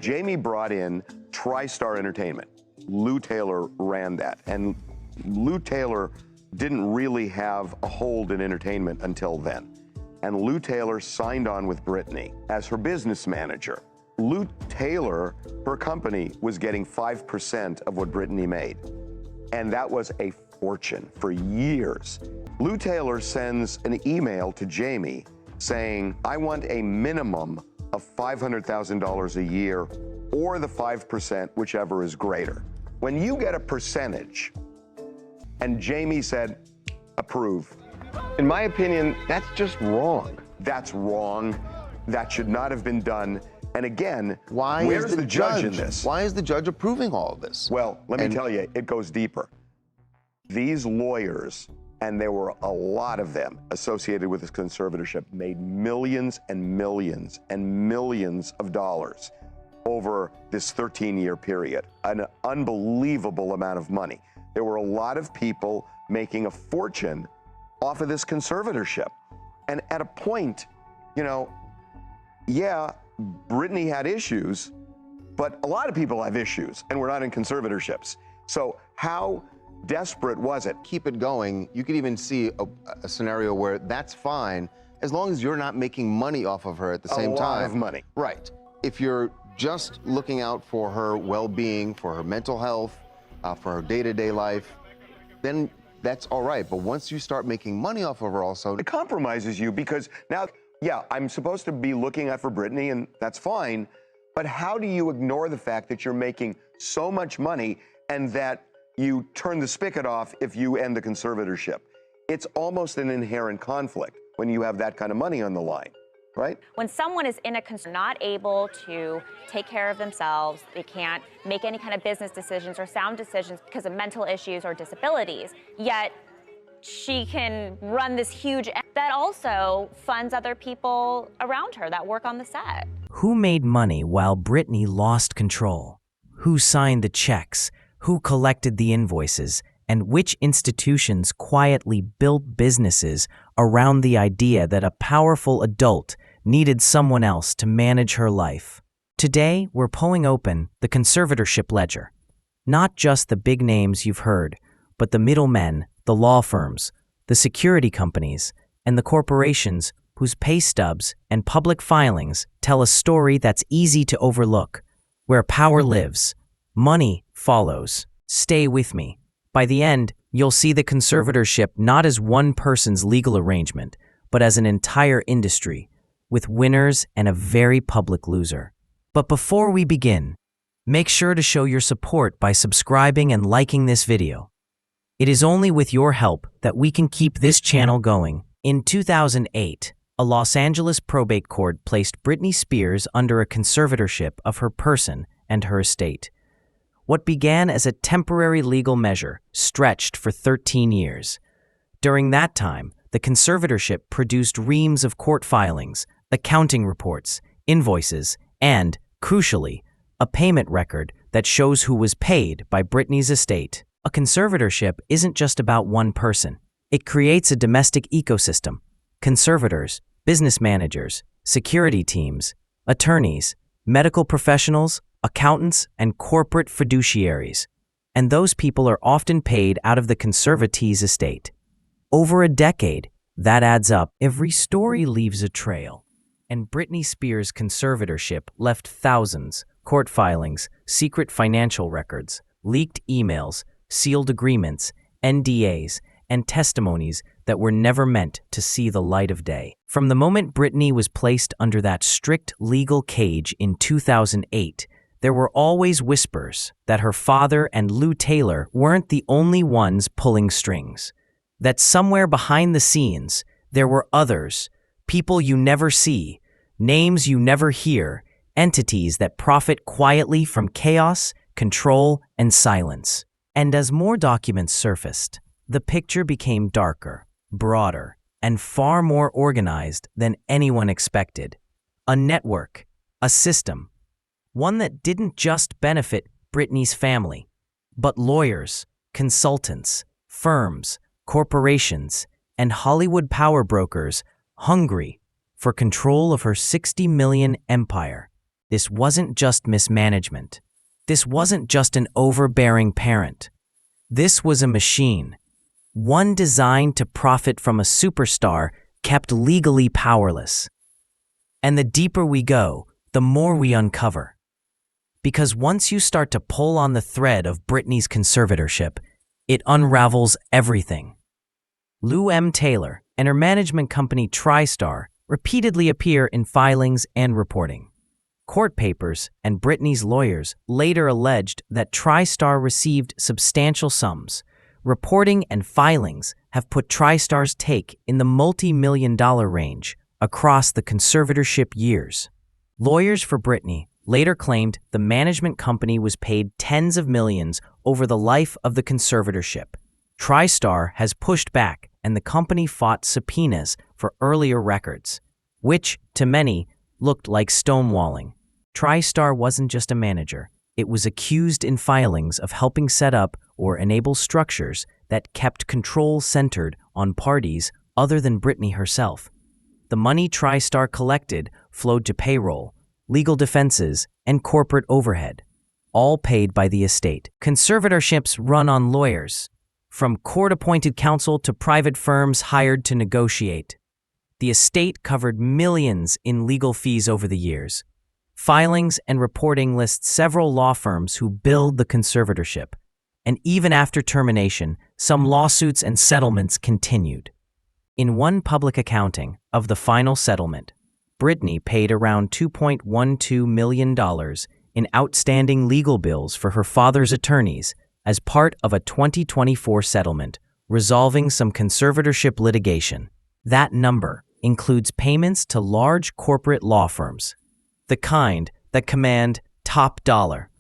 Jamie brought in TriStar Entertainment. Lou Taylor ran that. And Lou Taylor didn't really have a hold in entertainment until then. And Lou Taylor signed on with Britney as her business manager. Lou Taylor, her company, was getting 5% of what Britney made. And that was a fortune for years. Lou Taylor sends an email to Jamie saying, I want a minimum of $500,000 a year or the 5%, whichever is greater. When you get a percentage, and Jamie said, approve. In my opinion, that's just wrong. That's wrong. That should not have been done. And again, where's the judge in this? Why is the judge approving all of this? Well, let me tell you, it goes deeper. These lawyers, and there were a lot of them associated with this conservatorship, made millions and millions and millions of dollars over this 13-year period, an unbelievable amount of money. There were a lot of people making a fortune off of this conservatorship. And at a point, you know, yeah, Britney had issues, but a lot of people have issues, and we're not in conservatorships. So how desperate was it? Keep it going. You could even see a scenario where that's fine, as long as you're not making money off of her at the same time. A lot of money. Right. If you're just looking out for her well-being, for her mental health, for her day-to-day life, then that's all right. But once you start making money off of her also... It compromises you because now, yeah, I'm supposed to be looking out for Britney, and that's fine, but how do you ignore the fact that you're making so much money and that you turn the spigot off if you end the conservatorship? It's almost an inherent conflict when you have that kind of money on the line, right? When someone is in a not able to take care of themselves, they can't make any kind of business decisions or sound decisions because of mental issues or disabilities, yet she can run this huge that also funds other people around her that work on the set. Who made money while Britney lost control? Who signed the checks? Who collected the invoices? And which institutions quietly built businesses around the idea that a powerful adult needed someone else to manage her life? Today, we're pulling open the conservatorship ledger. Not just the big names you've heard, but the middlemen, the law firms, the security companies, and the corporations whose pay stubs and public filings tell a story that's easy to overlook. Where power lives, money follows. Stay with me. By the end, you'll see the conservatorship not as one person's legal arrangement, but as an entire industry, with winners and a very public loser. But before we begin, make sure to show your support by subscribing and liking this video. It is only with your help that we can keep this channel going. In 2008, a Los Angeles probate court placed Britney Spears under a conservatorship of her person and her estate. What began as a temporary legal measure stretched for 13 years. During that time, the conservatorship produced reams of court filings, accounting reports, invoices, and, crucially, a payment record that shows who was paid by Britney's estate. A conservatorship isn't just about one person. It creates a domestic ecosystem. Conservators, business managers, security teams, attorneys, medical professionals, accountants, and corporate fiduciaries. And those people are often paid out of the conservatee's estate. Over a decade, that adds up. Every story leaves a trail. And Britney Spears' conservatorship left thousands, court filings, secret financial records, leaked emails, sealed agreements, NDAs, and testimonies that were never meant to see the light of day. From the moment Britney was placed under that strict legal cage in 2008, there were always whispers that her father and Lou Taylor weren't the only ones pulling strings. That somewhere behind the scenes, there were others, people you never see, names you never hear, entities that profit quietly from chaos, control, and silence. And as more documents surfaced, the picture became darker, broader, and far more organized than anyone expected. A network, a system, one that didn't just benefit Britney's family, but lawyers, consultants, firms, corporations, and Hollywood power brokers hungry for control of her $60 million empire. This wasn't just mismanagement. This wasn't just an overbearing parent. This was a machine, one designed to profit from a superstar kept legally powerless. And the deeper we go, the more we uncover. Because once you start to pull on the thread of Britney's conservatorship, it unravels everything. Lou M. Taylor and her management company TriStar repeatedly appear in filings and reporting. Court papers and Britney's lawyers later alleged that TriStar received substantial sums. Reporting and filings have put TriStar's take in the multi-million-dollar range across the conservatorship years. Lawyers for Britney later claimed the management company was paid tens of millions over the life of the conservatorship. TriStar has pushed back, and the company fought subpoenas for earlier records, which, to many, looked like stonewalling. TriStar wasn't just a manager. It was accused in filings of helping set up or enable structures that kept control centered on parties other than Britney herself. The money TriStar collected flowed to payroll, legal defenses, and corporate overhead, all paid by the estate. Conservatorships run on lawyers, from court-appointed counsel to private firms hired to negotiate. The estate covered millions in legal fees over the years. Filings and reporting list several law firms who billed the conservatorship, and even after termination, some lawsuits and settlements continued. In one public accounting of the final settlement, Britney paid around $2.12 million in outstanding legal bills for her father's attorneys as part of a 2024 settlement resolving some conservatorship litigation. That number includes payments to large corporate law firms, the kind that command top dollar.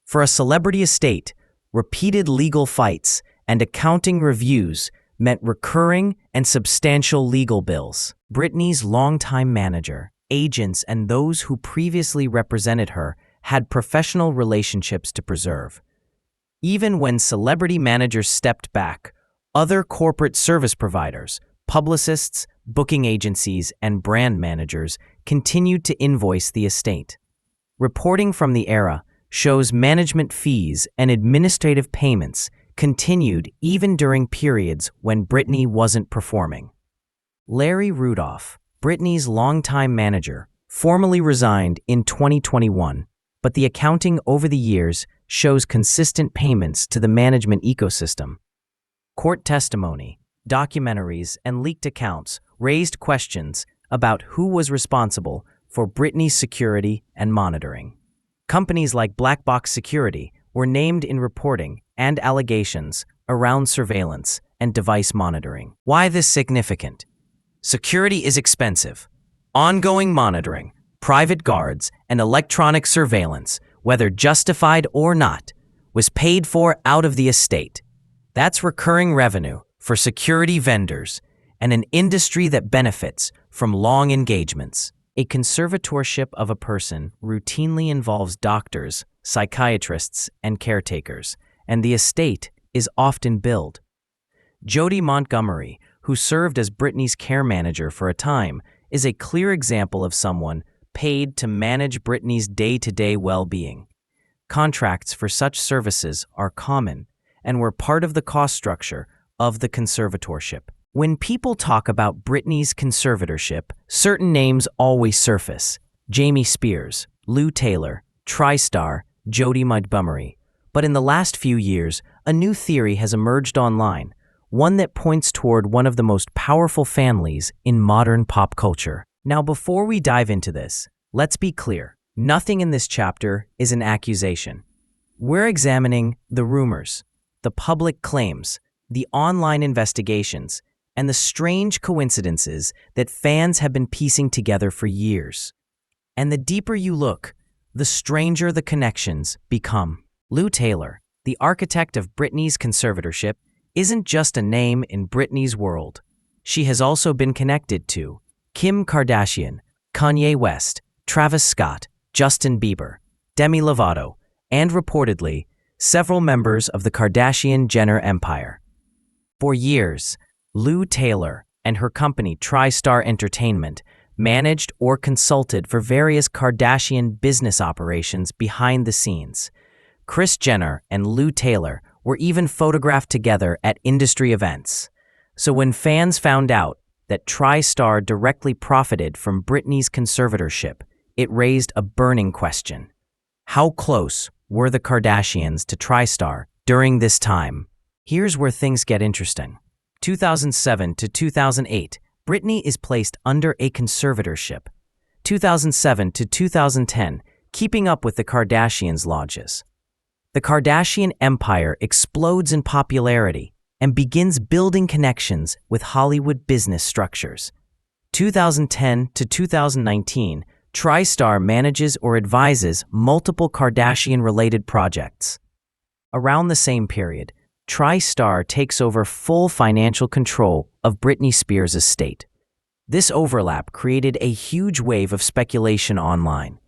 For a celebrity estate, repeated legal fights and accounting reviews meant recurring and substantial legal bills. Britney's longtime manager, agents, and those who previously represented her had professional relationships to preserve. Even when celebrity managers stepped back, other corporate service providers, publicists, booking agencies, and brand managers continued to invoice the estate. Reporting from the era shows management fees and administrative payments continued even during periods when Britney wasn't performing. Larry Rudolph, Britney's longtime manager, formally resigned in 2021, but the accounting over the years shows consistent payments to the management ecosystem. Court testimony, documentaries, and leaked accounts raised questions about who was responsible for Britney's security and monitoring. Companies like Black Box Security were named in reporting and allegations around surveillance and device monitoring. Why this significant? Security is expensive. Ongoing monitoring, private guards, and electronic surveillance, whether justified or not, was paid for out of the estate. That's recurring revenue for security vendors and an industry that benefits from long engagements. A conservatorship of a person routinely involves doctors, psychiatrists, and caretakers, and the estate is often billed. Jody Montgomery, who served as Britney's care manager for a time, is a clear example of someone paid to manage Britney's day-to-day well-being. Contracts for such services are common and were part of the cost structure of the conservatorship. When people talk about Britney's conservatorship, certain names always surface: Britney Spears, Lou Taylor, TriStar, Jody Montgomery. But in the last few years, a new theory has emerged online, one that points toward one of the most powerful families in modern pop culture. Now, before we dive into this, let's be clear. Nothing in this chapter is an accusation. We're examining the rumors, the public claims, the online investigations, and the strange coincidences that fans have been piecing together for years. And the deeper you look, the stranger the connections become. Lou Taylor, the architect of Britney's conservatorship, isn't just a name in Britney's world. She has also been connected to Kim Kardashian, Kanye West, Travis Scott, Justin Bieber, Demi Lovato, and reportedly, several members of the Kardashian-Jenner empire. For years, Lou Taylor and her company TriStar Entertainment managed, or consulted for various Kardashian business operations behind the scenes. Kris Jenner and Lou Taylor were even photographed together at industry events. So when fans found out that TriStar directly profited from Britney's conservatorship, it raised a burning question. How close were the Kardashians to TriStar during this time? Here's where things get interesting. 2007 to 2008, Britney is placed under a conservatorship. 2007 to 2010, keeping up with the Kardashians launches. The Kardashian empire explodes in popularity and begins building connections with Hollywood business structures. 2010 to 2019, TriStar manages or advises multiple Kardashian-related projects. Around the same period, TriStar takes over full financial control of Britney Spears' estate. This overlap created a huge wave of speculation online.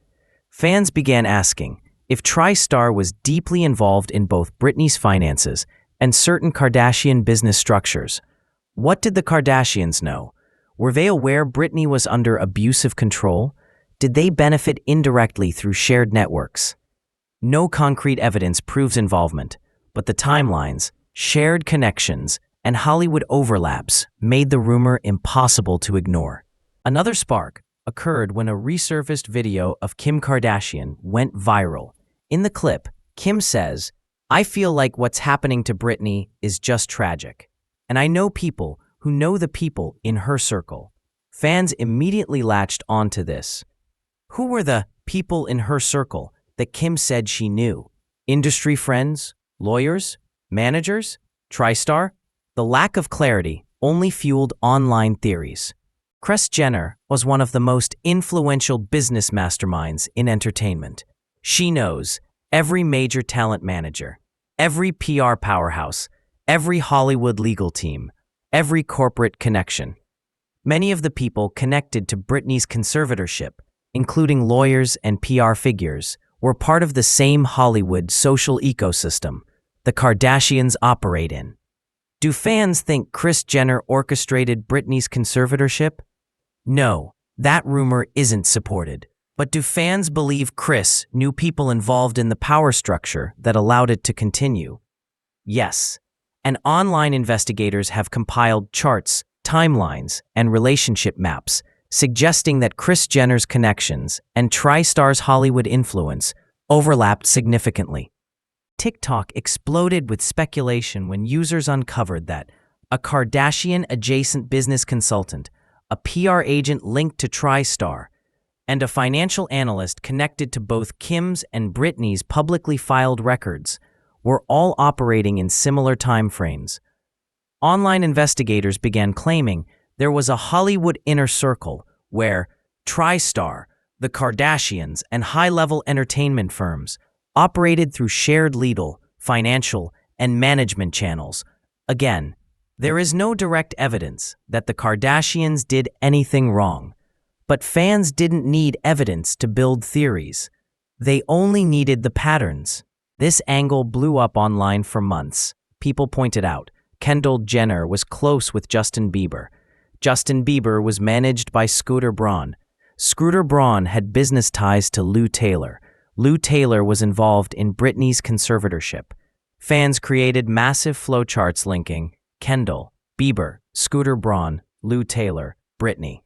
Fans began asking if TriStar was deeply involved in both Britney's finances and certain Kardashian business structures. What did the Kardashians know? Were they aware Britney was under abusive control? Did they benefit indirectly through shared networks? No concrete evidence proves involvement, but the timelines, shared connections, and Hollywood overlaps made the rumor impossible to ignore. Another spark occurred when a resurfaced video of Kim Kardashian went viral. In the clip, Kim says, "I feel like what's happening to Britney is just tragic. And I know people who know the people in her circle." Fans immediately latched onto this. Who were the people in her circle that Kim said she knew? Industry friends? Lawyers? Managers? TriStar? The lack of clarity only fueled online theories. Kris Jenner was one of the most influential business masterminds in entertainment. She knows every major talent manager, every PR powerhouse, every Hollywood legal team, every corporate connection. Many of the people connected to Britney's conservatorship, including lawyers and PR figures, were part of the same Hollywood social ecosystem the Kardashians operate in. Do fans think Kris Jenner orchestrated Britney's conservatorship? No, that rumor isn't supported. But do fans believe Kris knew people involved in the power structure that allowed it to continue? Yes, and online investigators have compiled charts, timelines, and relationship maps suggesting that Kris Jenner's connections and TriStar's Hollywood influence overlapped significantly. TikTok exploded with speculation when users uncovered that a Kardashian-adjacent business consultant, a PR agent linked to TriStar, and a financial analyst connected to both Kim's and Britney's publicly filed records were all operating in similar timeframes. Online investigators began claiming there was a Hollywood inner circle where TriStar, the Kardashians, and high-level entertainment firms operated through shared legal, financial, and management channels. Again, there is no direct evidence that the Kardashians did anything wrong. But fans didn't need evidence to build theories. They only needed the patterns. This angle blew up online for months. People pointed out Kendall Jenner was close with Justin Bieber. Justin Bieber was managed by Scooter Braun. Scooter Braun had business ties to Lou Taylor. Lou Taylor was involved in Britney's conservatorship. Fans created massive flowcharts linking Kendall, Bieber, Scooter Braun, Lou Taylor, Britney.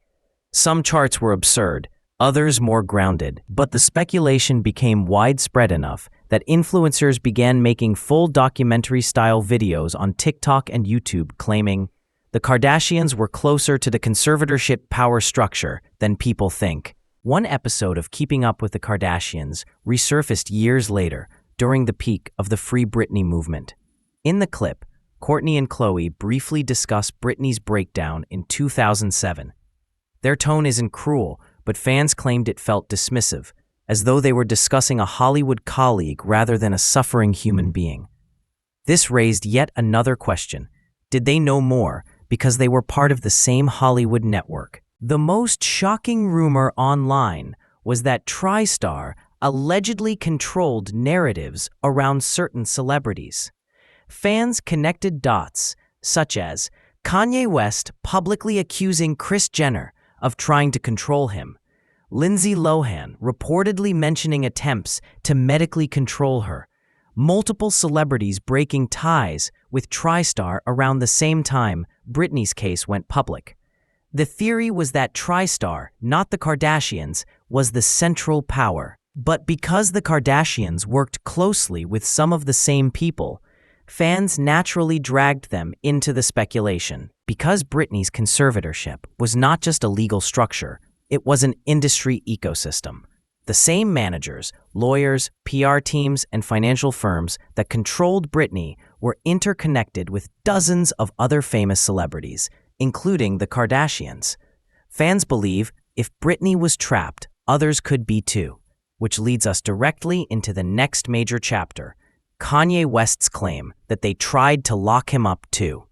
Some charts were absurd, others more grounded, but the speculation became widespread enough that influencers began making full documentary-style videos on TikTok and YouTube claiming the Kardashians were closer to the conservatorship power structure than people think. One episode of Keeping Up with the Kardashians resurfaced years later during the peak of the Free Britney movement. In the clip, Kourtney and Khloe briefly discuss Britney's breakdown in 2007. Their tone isn't cruel, but fans claimed it felt dismissive, as though they were discussing a Hollywood colleague rather than a suffering human being. This raised yet another question. Did they know more because they were part of the same Hollywood network? The most shocking rumor online was that TriStar allegedly controlled narratives around certain celebrities. Fans connected dots, such as Kanye West publicly accusing Kris Jenner of trying to control him. Lindsay Lohan reportedly mentioning attempts to medically control her. Multiple celebrities breaking ties with TriStar around the same time Britney's case went public. The theory was that TriStar, not the Kardashians, was the central power. But because the Kardashians worked closely with some of the same people, fans naturally dragged them into the speculation. Because Britney's conservatorship was not just a legal structure, it was an industry ecosystem. The same managers, lawyers, PR teams, and financial firms that controlled Britney were interconnected with dozens of other famous celebrities, including the Kardashians. Fans believe if Britney was trapped, others could be too, which leads us directly into the next major chapter, Kanye West's claim that they tried to lock him up too.